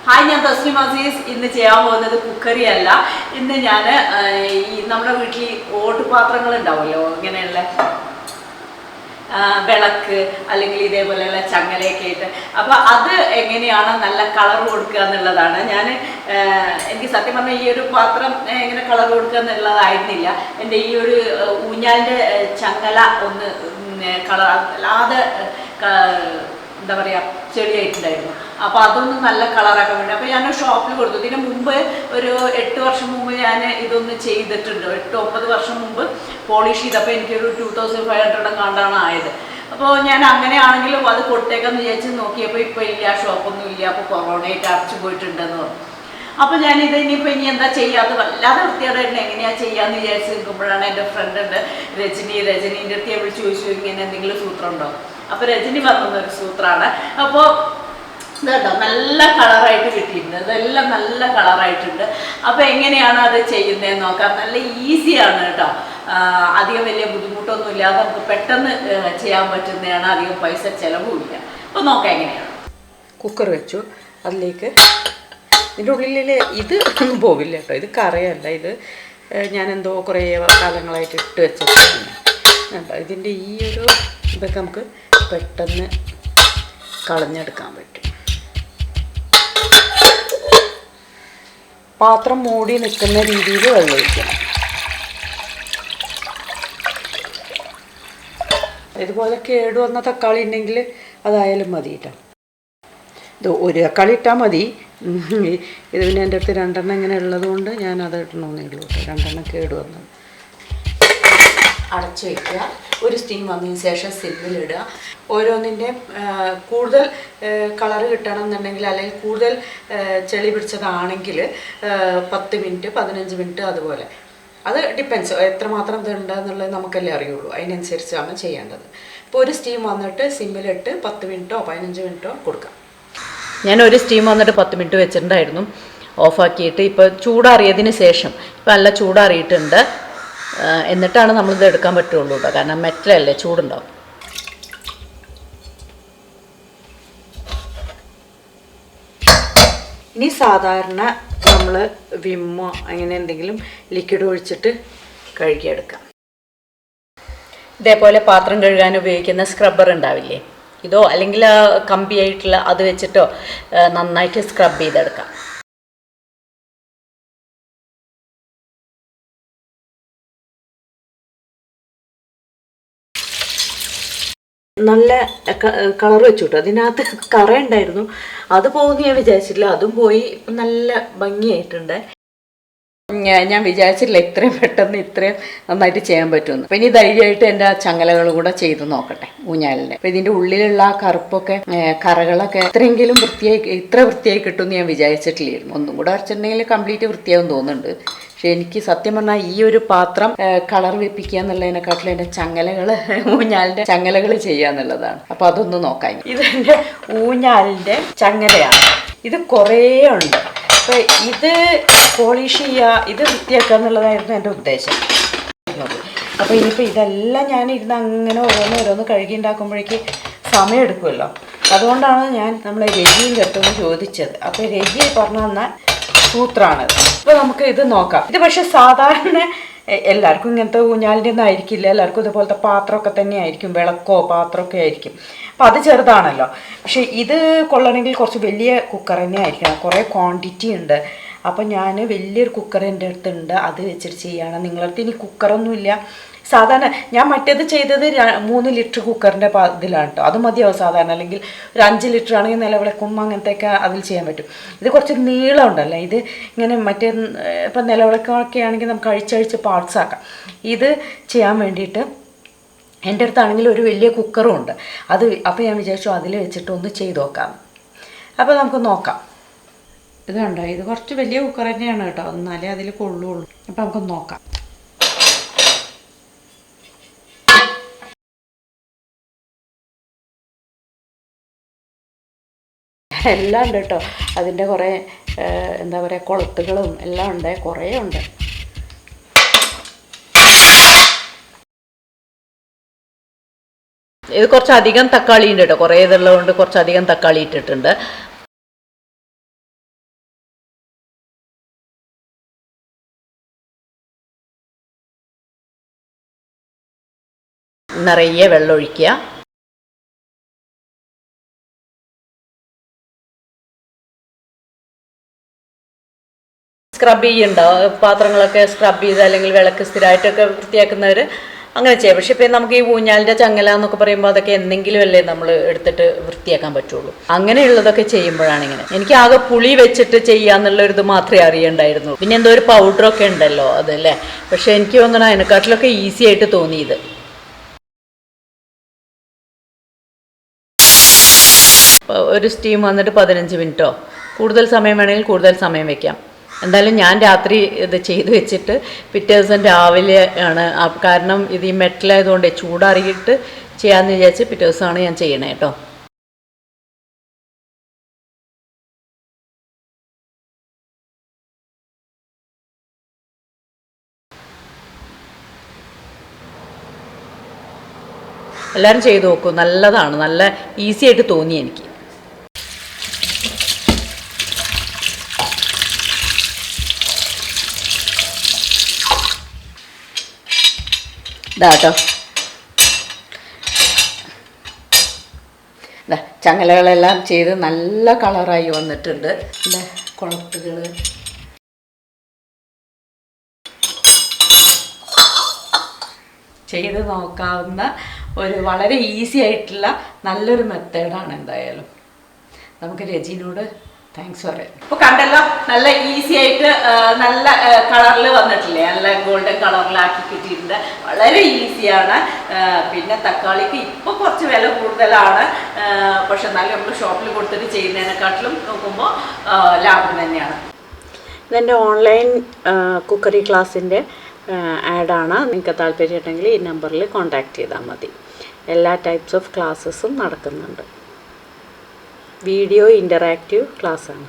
Hi, I'm Thesnim Azeez. In the Chayam, the cookery alla. In the Yana, number of weekly oat patrangal and Davalo, Ganella Belak, Alingli, they will a changalacate. About other Egeniana, Nala color wood canela, Yan, in the Satimana year patram, in a color wood canela, Idnilla, and the year Unyalde changala on the color. The cherry Apadon Nala Kalaraka. I shop to the Mumbai or 8 version Mumbai and it only change the top of the version Mumbai, polish the pen 2500 Gandana either. Upon Yanangani Angela was the Kotakan the Yachinoki, Paya shop on the Yapo coronate after go to the Upon Yanni the Nipini and the Chaya, the Lather Theatre and Nagania Chayan, the Yasin Kumbran and a friend and Regini, the table choosing in an English Utranda. Up a Regini Sutrana, about the Nalla color right to it, the Nalla color right to the up any another change then Noka, easy anata. Adia Velia Buduto, Nulia, the pattern Chia, but in the Anadio Paisa Chelabuya. But no Kangania. Cooker vechu, a lake. It really either Bovilla, the Carrier, either Yanando Korea, Kalanglighted to and I think the year become good. പെട്ടെന്ന് കളഞ്ഞെടുക്കാൻ പറ്റും. പാത്രം മൂടി നിൽക്കുന്ന രീതിയിൽ വെള്ളം ഒഴിക്കണം. ഇതുപോലെ കേട് വന്ന തക്കാളി ഉണ്ടെങ്കിൽ അതായാലും മതി കേട്ടോ. ഇത് ഒരു തക്കാളി ഇട്ടാൽ മതി. ഇത് പിന്നെ എൻ്റെ അടുത്ത് രണ്ടെണ്ണം ഇങ്ങനെ ഉള്ളതുകൊണ്ട് ഞാൻ അത് ഇടണമെന്നേ ഉള്ളൂ കേട്ടോ. രണ്ടെണ്ണം കേട് വന്നത് അടച്ചു വയ്ക്കുക. ഒരു സ്റ്റീം വന്നതിന് ശേഷം സിമ്മിലിടുക. ഓരോന്നിൻ്റെ കൂടുതൽ കളർ കിട്ടണം എന്നുണ്ടെങ്കിൽ അല്ലെങ്കിൽ കൂടുതൽ ചെളി പിടിച്ചതാണെങ്കിൽ 10 മിനിറ്റ് 15 മിനിറ്റ് അതുപോലെ. അത് ഡിപ്പെൻസ് എത്രമാത്രം ഇതുണ്ടെന്നുള്ളത് നമുക്കല്ലേ അറിയുള്ളൂ. അതിനനുസരിച്ചാണ് ചെയ്യേണ്ടത്. ഇപ്പോൾ ഒരു സ്റ്റീം വന്നിട്ട് സിമ്മിലിട്ട് 10 മിനിറ്റോ 15 മിനിറ്റോ കൊടുക്കാം. ഞാൻ ഒരു സ്റ്റീം വന്നിട്ട് 10 മിനിറ്റ് വെച്ചിട്ടുണ്ടായിരുന്നു. ഓഫാക്കിയിട്ട് ഇപ്പോൾ ചൂടാറിയതിന് ശേഷം ഇപ്പം നല്ല ചൂടാറിയിട്ടുണ്ട്. എന്നിട്ടാണ് നമ്മളിത് എടുക്കാൻ പറ്റുള്ളൂ കേട്ടോ. കാരണം മെറ്റലല്ലേ, ചൂടുണ്ടാവും. ഇനി സാധാരണ നമ്മൾ വിമ്മോ അങ്ങനെ എന്തെങ്കിലും ലിക്വിഡ് ഒഴിച്ചിട്ട് കഴുകിയെടുക്കാം. ഇതേപോലെ പാത്രം കഴുകാൻ ഉപയോഗിക്കുന്ന സ്ക്രബ്ബർ ഉണ്ടാവില്ലേ, ഇതോ അല്ലെങ്കിൽ കമ്പിയായിട്ടുള്ള അത് വെച്ചിട്ടോ നന്നായിട്ട് സ്ക്രബ് ചെയ്തെടുക്കാം. നല്ല കളർ വെച്ചു കേട്ടോ. അതിനകത്ത് കറ ഉണ്ടായിരുന്നു, അത് പോകുമെന്ന് ഞാൻ വിചാരിച്ചില്ല. അതും പോയി. ഇപ്പം നല്ല ഭംഗിയായിട്ടുണ്ട്. ഞാൻ വിചാരിച്ചില്ല ഇത്രയും പെട്ടെന്ന് ഇത്രയും നന്നായിട്ട് ചെയ്യാൻ പറ്റുമെന്ന്. അപ്പം ഇനി ധൈര്യമായിട്ട് എൻ്റെ ആ ചങ്ങലകൾ കൂടെ ചെയ്ത് നോക്കട്ടെ ഊഞ്ഞാലിൻ്റെ. അപ്പം ഇതിൻ്റെ ഉള്ളിലുള്ള ആ കറുപ്പൊക്കെ കറകളൊക്കെ ഇത്ര വൃത്തിയായി കിട്ടുമെന്ന് ഞാൻ വിചാരിച്ചിട്ടില്ലായിരുന്നു. ഒന്നും കൂടെ അരച്ചിട്ടുണ്ടെങ്കിൽ കംപ്ലീറ്റ് വൃത്തിയാവും തോന്നുന്നുണ്ട്. പക്ഷെ എനിക്ക് സത്യം പറഞ്ഞാൽ ഈ ഒരു പാത്രം കളർ വെപ്പിക്കുക എന്നുള്ളതിനെക്കാട്ടിലും എൻ്റെ ചങ്ങലകൾ ഊഞ്ഞാലിൻ്റെ ചങ്ങലകൾ ചെയ്യുക എന്നുള്ളതാണ്. അപ്പോൾ അതൊന്ന് നോക്കാം. ഇതെൻ്റെ ഊഞ്ഞാലിൻ്റെ ചങ്ങലയാണ്. ഇത് കുറേ ഉണ്ട്. അപ്പോൾ ഇത് പോളിഷ് ചെയ്യുക, ഇത് വൃത്തിയാക്കുക എന്നുള്ളതായിരുന്നു എൻ്റെ ഉദ്ദേശം. അപ്പോൾ ഇനിയിപ്പോൾ ഇതെല്ലാം ഞാനിരുന്ന് അങ്ങനെ ഓരോന്ന് കഴുകി ഉണ്ടാക്കുമ്പോഴേക്ക് സമയം എടുക്കുമല്ലോ. അതുകൊണ്ടാണ് ഞാൻ നമ്മളെ രജിൻ്റെ അടുത്തൊന്ന് ചോദിച്ചത്. അപ്പോൾ രജി പറഞ്ഞു തന്നാൽ സൂത്രാണത്. അപ്പോൾ നമുക്ക് ഇത് നോക്കാം. ഇത് പക്ഷെ സാധാരണ എല്ലാവർക്കും ഇങ്ങനത്തെ ഊഞ്ഞാലിൻ്റെ ഒന്നും ആയിരിക്കില്ല. എല്ലാവർക്കും ഇതുപോലത്തെ പാത്രമൊക്കെ തന്നെ ആയിരിക്കും, വിളക്കോ പാത്രമൊക്കെ ആയിരിക്കും. അപ്പം അത് ചെറുതാണല്ലോ. പക്ഷെ ഇത് കൊള്ളണമെങ്കിൽ കുറച്ച് വലിയ കുക്കർ തന്നെ ആയിരിക്കണം. കുറേ ക്വാണ്ടിറ്റി ഉണ്ട്. അപ്പം ഞാൻ വലിയൊരു കുക്കർ എൻ്റെ അടുത്തുണ്ട്, അത് വെച്ചിട്ട് ചെയ്യുകയാണ്. നിങ്ങളടുത്ത് ഇനി കുക്കറൊന്നുമില്ല, സാധാരണ ഞാൻ മറ്റേത് ചെയ്തത് 3 ലിറ്റർ കുക്കറിൻ്റെ ഇതിലാണ് കേട്ടോ. അത് മതിയാവും സാധാരണ. അല്ലെങ്കിൽ ഒരു 5 ലിറ്റർ ആണെങ്കിൽ നിലവിളക്കും അങ്ങനത്തെയൊക്കെ അതിൽ ചെയ്യാൻ പറ്റും. ഇത് കുറച്ച് നീളം ഉണ്ടല്ലോ. ഇത് ഇങ്ങനെ മറ്റേ ഇപ്പം നിലവിളക്കൊക്കെ ആണെങ്കിൽ നമുക്ക് അഴിച്ചഴിച്ച് പാർട്സ് ആക്കാം. ഇത് ചെയ്യാൻ വേണ്ടിയിട്ട് എൻ്റെ അടുത്താണെങ്കിൽ ഒരു വലിയ കുക്കറും ഉണ്ട്. അപ്പോൾ ഞാൻ വിചാരിച്ചു അതിൽ വെച്ചിട്ട് ഒന്ന് ചെയ്ത് നോക്കാം. അപ്പോൾ നമുക്ക് നോക്കാം. ഇത് കണ്ടോ, ഇത് കുറച്ച് വലിയ കുക്കർ തന്നെയാണ് കേട്ടോ, എന്നാലേ അതിൽ കൊള്ളുള്ളൂ. അപ്പോൾ നമുക്ക് നോക്കാം. എല്ലാം ഉണ്ട് കേട്ടോ. അതിൻ്റെ കുറേ എന്താ പറയുക കൊളുത്തുകളും എല്ലാം ഉണ്ട്, കുറേ ഉണ്ട്. ഇത് കുറച്ചധികം തക്കാളി ഉണ്ട് കേട്ടോ. കുറേ ഇതുള്ളതുകൊണ്ട് കുറച്ചധികം തക്കാളി ഇട്ടിട്ടുണ്ട്. നിറയെ വെള്ളം ഒഴിക്കുക. സ്ക്രബ് ചെയ്യുന്നുണ്ടാവും, പാത്രങ്ങളൊക്കെ സ്ക്രബ് ചെയ്ത് അല്ലെങ്കിൽ വിളക്ക് സ്ഥിരമായിട്ടൊക്കെ വൃത്തിയാക്കുന്നവർ അങ്ങനെ ചെയ്യാം. പക്ഷെ ഇപ്പം നമുക്ക് ഈ ഊഞ്ഞാലിൻ്റെ ചങ്ങല എന്നൊക്കെ പറയുമ്പോൾ അതൊക്കെ എന്തെങ്കിലും അല്ലേ നമ്മൾ എടുത്തിട്ട് വൃത്തിയാക്കാൻ പറ്റുള്ളൂ. അങ്ങനെയുള്ളതൊക്കെ ചെയ്യുമ്പോഴാണ് ഇങ്ങനെ. എനിക്ക് ആകെ പുളി വെച്ചിട്ട് ചെയ്യാന്നുള്ളൊരിത് മാത്രമേ അറിയണ്ടായിരുന്നു. പിന്നെ എന്തോ ഒരു പൗഡറൊക്കെ ഉണ്ടല്ലോ അതല്ലേ, പക്ഷെ എനിക്ക് തോന്നണം അതിനെക്കാട്ടിലൊക്കെ ഈസി ആയിട്ട് തോന്നിയത്. ഒരു സ്റ്റീം വന്നിട്ട് 15 മിനിറ്റോ കൂടുതൽ സമയം വേണമെങ്കിൽ കൂടുതൽ സമയം വെക്കാം. എന്തായാലും ഞാൻ രാത്രി ഇത് ചെയ്ത് വെച്ചിട്ട് പിറ്റേ ദിവസം രാവിലെ ആണ്, കാരണം ഇത് ഈ മെറ്റലായതുകൊണ്ട് ചൂടാറിയിട്ട് ചെയ്യാമെന്ന് വിചാരിച്ച് പിറ്റേ ദിവസമാണ് ഞാൻ ചെയ്യണേ കേട്ടോ. എല്ലാവരും ചെയ്ത് നോക്കൂ, നല്ലതാണ്, നല്ല ഈസി ആയിട്ട് തോന്നി എനിക്ക്. ഇതാട്ടോ ചങ്ങലകളെല്ലാം ചെയ്ത് നല്ല കളറായി വന്നിട്ടുണ്ട്. കുളത്തുകൾ ചെയ്ത് നോക്കാവുന്ന ഒരു വളരെ ഈസി ആയിട്ടുള്ള നല്ലൊരു മെത്തേഡാണ്. എന്തായാലും നമുക്ക് രജിനോട് താങ്ക്സ് പറയാം. ഇപ്പോൾ കണ്ടല്ലോ, നല്ല ഈസി ആയിട്ട് നല്ല കളറിൽ വന്നിട്ടില്ലേ, നല്ല ഗോൾഡൻ കളറിലാക്കി കിട്ടിയിട്ടുണ്ട്. വളരെ ഈസിയാണ്. പിന്നെ തക്കാളിക്ക് ഇപ്പോൾ കുറച്ച് വില കൂടുതലാണ്, പക്ഷെ എന്നാലും നമ്മൾ ഷോപ്പിൽ കൊടുത്തിട്ട് ചെയ്യുന്നതിനെക്കാട്ടിലും നോക്കുമ്പോൾ ലാഭം തന്നെയാണ്. ഇതെൻ്റെ ഓൺലൈൻ കുക്കറി ക്ലാസ്സിൻ്റെ ആഡാണ്. നിങ്ങൾക്ക് താല്പര്യമുണ്ടെങ്കിൽ ഈ നമ്പറിൽ കോൺടാക്റ്റ് ചെയ്താൽ മതി. എല്ലാ ടൈപ്സ് ഓഫ് ക്ലാസ്സസും നടക്കുന്നുണ്ട്. വീഡിയോ ഇൻ്ററാക്റ്റീവ് ക്ലാസ്സാണ്.